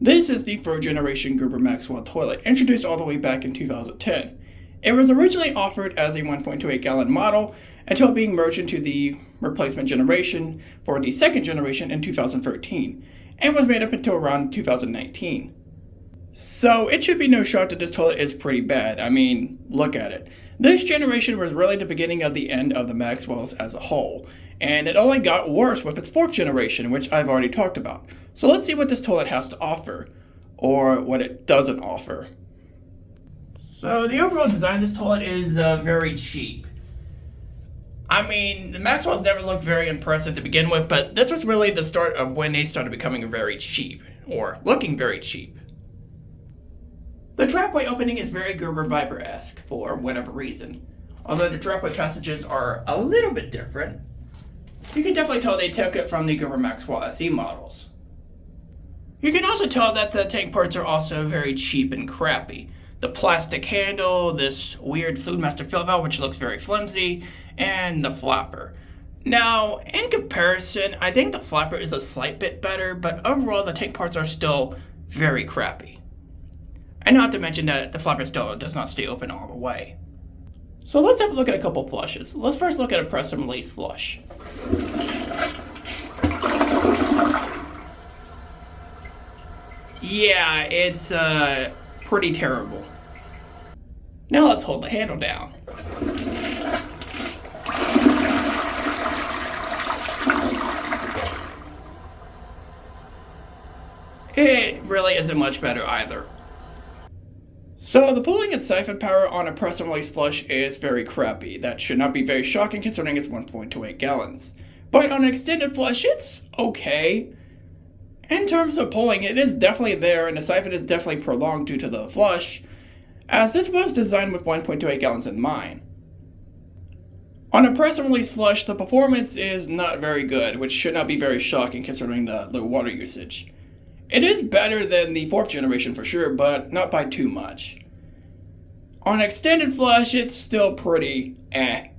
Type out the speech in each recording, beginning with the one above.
This is the third generation Gerber Maxwell toilet, introduced all the way back in 2010. It was originally offered as a 1.28 gallon model until being merged into the replacement generation for the second generation in 2013, and was made up until around 2019. So it should be no shock that this toilet is pretty bad. I mean, look at it. This generation was really the beginning of the end of the Maxwells as a whole, and it only got worse with its fourth generation, which I've already talked about. So let's see what this toilet has to offer, or what it doesn't offer. So the overall design of this toilet is very cheap. I mean, the Maxwells never looked very impressive to begin with, but this was really the start of when they started becoming very cheap, or looking very cheap. The Trapway opening is very Gerber Viper-esque for whatever reason. Although the Trapway passages are a little bit different, you can definitely tell they took it from the Gerber Maxwell SE models. You can also tell that the tank parts are also very cheap and crappy. The plastic handle, this weird Fluid Master fill valve which looks very flimsy, and the flapper. Now, in comparison, I think the flapper is a slight bit better, but overall the tank parts are still very crappy. And not to mention that the flapper still does not stay open all the way. So let's have a look at a couple flushes. Let's first look at a press and release flush. Yeah, it's pretty terrible. Now let's hold the handle down. It really isn't much better either. So the pulling and siphon power on a press and release flush is very crappy. That should not be very shocking considering it's 1.28 gallons. But on an extended flush, it's okay. In terms of pulling, it is definitely there, and the siphon is definitely prolonged due to the flush, as this was designed with 1.28 gallons in mind. On a press and release flush, the performance is not very good, which should not be very shocking considering the low water usage. It is better than the fourth generation for sure, but not by too much. On an extended flush, it's still pretty eh.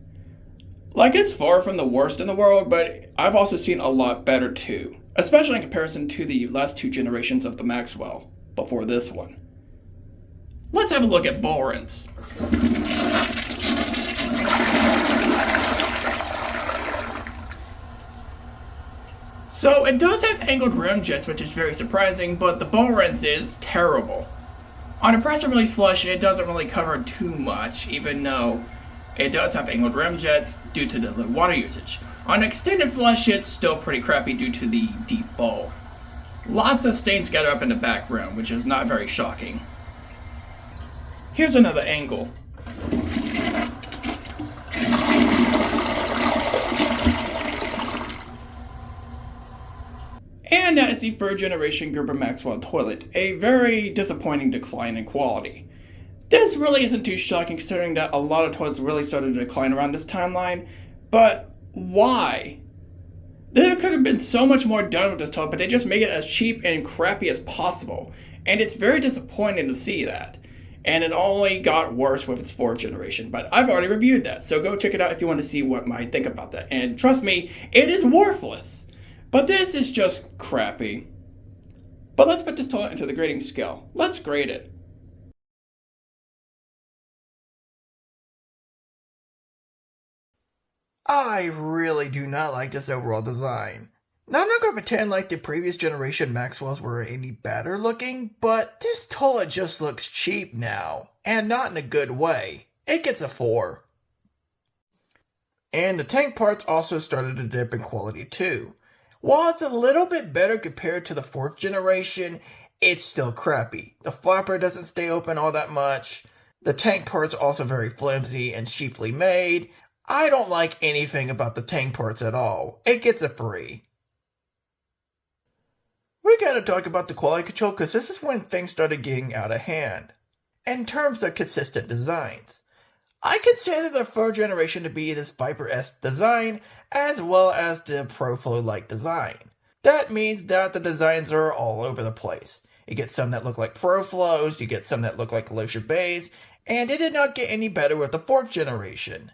Like, it's far from the worst in the world, but I've also seen a lot better too, especially in comparison to the last two generations of the Maxwell before this one. Let's have a look at ball rinse. So it does have angled rim jets, which is very surprising, but the ball rinse is terrible. On a press and release flush, it doesn't really cover too much, even though it does have angled rim jets due to the low water usage. On an extended flush, it's still pretty crappy due to the deep bowl. Lots of stains gather up in the back rim, which is not very shocking. Here's another angle. And that is the third generation Gerber Maxwell toilet, a very disappointing decline in quality. This really isn't too shocking considering that a lot of toilets really started to decline around this timeline, but why? There could have been so much more done with this toilet, but they just make it as cheap and crappy as possible, and it's very disappointing to see that. And it only got worse with its fourth generation, but I've already reviewed that, so go check it out if you want to see what I think about that. And trust me, it is worthless. But this is just crappy. But let's put this toilet into the grading scale. Let's grade it. I really do not like this overall design. Now, I'm not going to pretend like the previous generation Maxwells were any better looking, but this toilet just looks cheap now, and not in a good way. It gets a 4. And the tank parts also started to dip in quality too. While it's a little bit better compared to the fourth generation, it's still crappy. The flapper doesn't stay open all that much. The tank parts are also very flimsy and cheaply made. I don't like anything about the tank parts at all. It gets a 3. We gotta talk about the quality control because this is when things started getting out of hand. In terms of consistent designs, I consider the third generation to be this Viper-esque design as well as the ProFlow-like design. That means that the designs are all over the place. You get some that look like ProFlows, you get some that look like Lotion Bays, and it did not get any better with the fourth generation.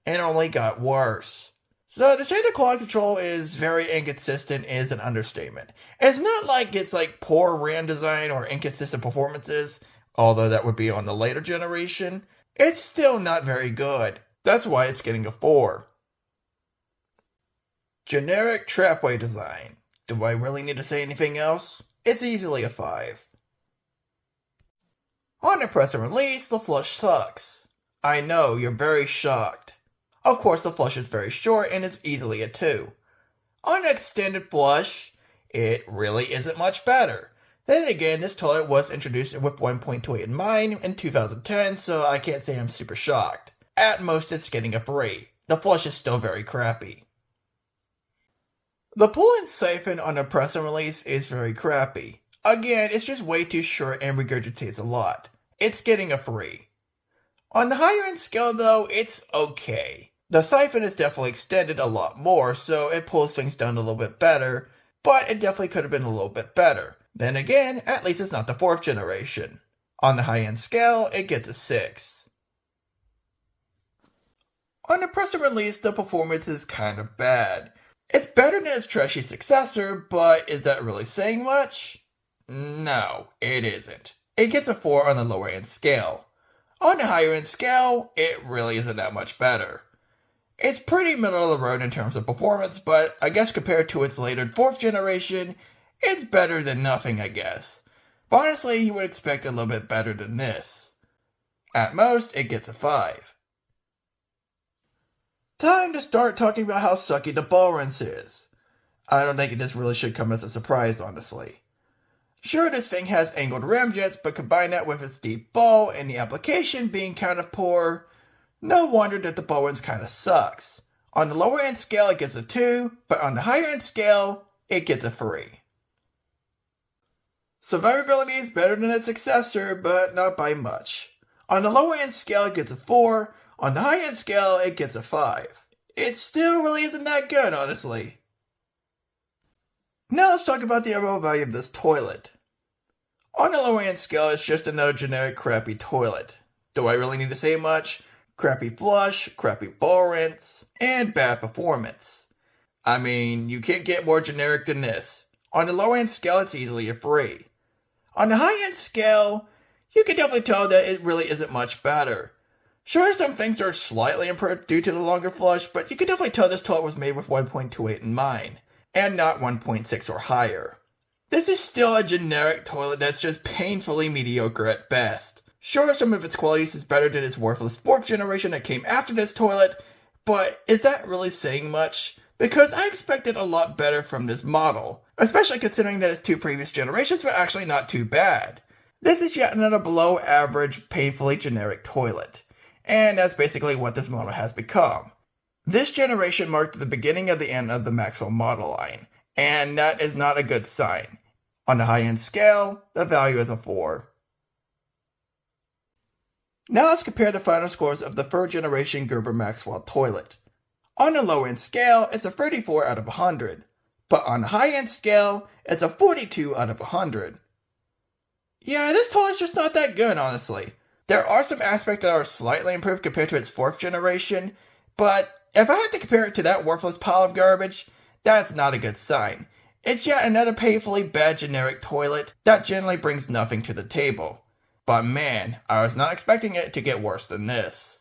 It only got worse. So to say the quality control is very inconsistent is an understatement. It's not like it's like poor RAM design or inconsistent performances, although that would be on the later generation. It's still not very good. That's why it's getting a 4. Generic Trapway design. Do I really need to say anything else? It's easily a 5. On the press and release, the flush sucks. I know, you're very shocked. Of course, the flush is very short and it's easily a 2. On an extended flush, it really isn't much better. Then again, this toilet was introduced with 1.28 in mind in 2010, so I can't say I'm super shocked. At most, it's getting a 3. The flush is still very crappy. The pull-in siphon on the press and release is very crappy. Again, it's just way too short and regurgitates a lot. It's getting a 3. On the higher end scale though, it's okay. The siphon is definitely extended a lot more, so it pulls things down a little bit better, but it definitely could have been a little bit better. Then again, at least it's not the 4th generation. On the high end scale, it gets a 6. On the press and release, the performance is kind of bad. It's better than its trashy successor, but is that really saying much? No, it isn't. It gets a 4 on the lower end scale. On the higher end scale, it really isn't that much better. It's pretty middle of the road in terms of performance, but I guess compared to its later 4th generation, it's better than nothing, I guess. But honestly, you would expect a little bit better than this. At most, it gets a 5. Time to start talking about how sucky the ball rinse is. I don't think this really should come as a surprise, honestly. Sure, this thing has angled ramjets, but combine that with its deep ball and the application being kind of poor, no wonder that the ball rinse kind of sucks. On the lower end scale, it gets a 2, but on the higher end scale, it gets a 3. Survivability is better than its successor, but not by much. On the lower end scale, it gets a 4. On the high end scale, it gets a 5. It still really isn't that good, honestly. Now let's talk about the overall value of this toilet. On the lower end scale, it's just another generic crappy toilet. Do I really need to say much? Crappy flush, crappy ball rinse, and bad performance. I mean, you can't get more generic than this. On the lower end scale, it's easily a 3. On the high end scale, you can definitely tell that it really isn't much better. Sure, some things are slightly improved due to the longer flush, but you can definitely tell this toilet was made with 1.28 in mind, and not 1.6 or higher. This is still a generic toilet that's just painfully mediocre at best. Sure, some of its qualities is better than its worthless 4th generation that came after this toilet, but is that really saying much? Because I expected a lot better from this model, especially considering that its 2 previous generations were actually not too bad. This is yet another below average, painfully generic toilet. And that's basically what this model has become. This generation marked the beginning of the end of the Maxwell Model Line, and that is not a good sign. On the high-end scale, the value is a 4. Now let's compare the final scores of the 3rd generation Gerber Maxwell toilet. On the low-end scale, it's a 34 out of 100, but on the high-end scale, it's a 42 out of 100. Yeah, this toilet's just not that good, honestly. There are some aspects that are slightly improved compared to its 4th generation, but if I had to compare it to that worthless pile of garbage, that's not a good sign. It's yet another painfully bad generic toilet that generally brings nothing to the table. But man, I was not expecting it to get worse than this.